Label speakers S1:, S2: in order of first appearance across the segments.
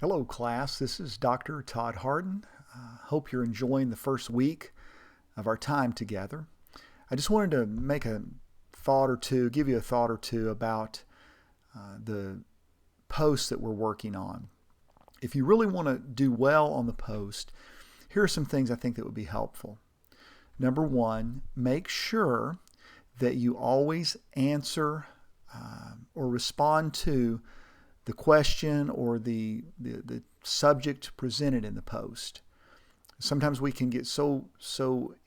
S1: Hello, class. This is Dr. Todd Hardin. Hope you're enjoying the first week of our time together. I just wanted to make a thought or two, give you a thought or two about the posts that we're working on. If you really want to do well on the post, here are some things I think that would be helpful. Number one, make sure that you always answer or respond to the question or the subject presented in the post. Sometimes we can get so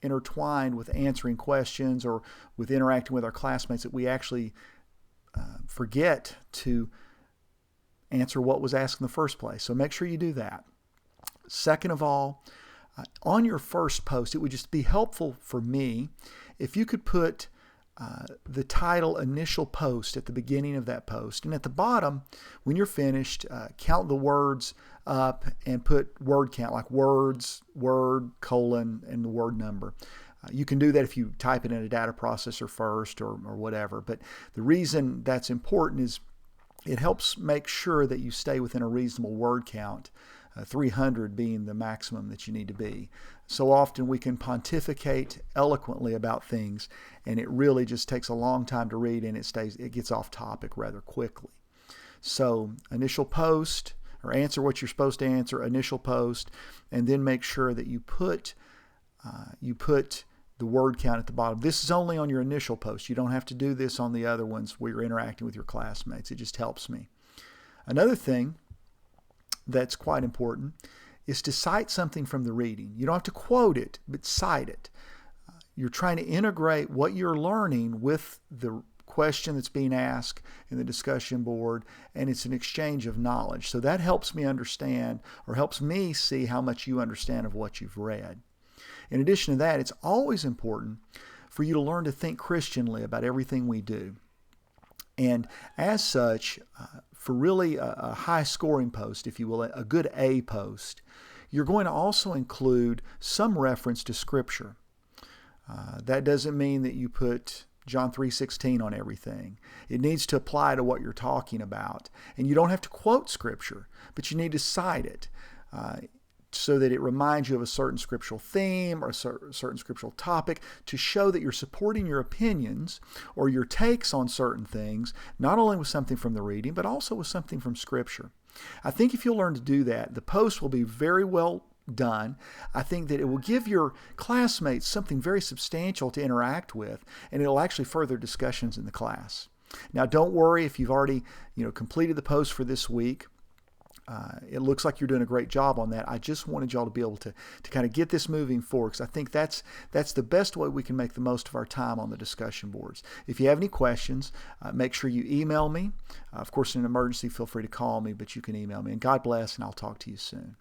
S1: intertwined with answering questions or with interacting with our classmates that we actually forget to answer what was asked in the first place. So make sure you do that. Second of all, on your first post, it would just be helpful for me if you could put the title initial post at the beginning of that post. And at the bottom, when you're finished, count the words up and put word count, like words, word, colon, and the word number. You can do that if you type it in a data processor first or whatever. But the reason that's important is it helps make sure that you stay within a reasonable word count, 300 being the maximum that you need to be. So often we can pontificate eloquently about things, and it really just takes a long time to read, and it gets off topic rather quickly. So initial post, or answer what you're supposed to answer, initial post, and then make sure that you put the word count at the bottom. This is only on your initial post. You don't have to do this on the other ones where you're interacting with your classmates. It just helps me. Another thing that's quite important is to cite something from the reading. You don't have to quote it, but cite it. You're trying to integrate what you're learning with the question that's being asked in the discussion board, and it's an exchange of knowledge. So that helps me understand, or helps me see how much you understand of what you've read. In addition to that, it's always important for you to learn to think Christianly about everything we do. And as such, for really a high scoring post, if you will, a good A post, you're going to also include some reference to Scripture. That doesn't mean that you put John 3:16 on everything. It needs to apply to what you're talking about. And you don't have to quote Scripture, but you need to cite it so that it reminds you of a certain scriptural theme or a certain scriptural topic, to show that you're supporting your opinions or your takes on certain things, not only with something from the reading, but also with something from Scripture. I think if you'll learn to do that, the post will be very well done. I think that it will give your classmates something very substantial to interact with, and it'll actually further discussions in the class. Now, don't worry if you've already completed the post for this week. It looks like you're doing a great job on that. I just wanted y'all to be able to kind of get this moving forward, because I think that's the best way we can make the most of our time on the discussion boards. If you have any questions, make sure you email me. Of course, in an emergency, feel free to call me, but you can email me. And God bless, and I'll talk to you soon.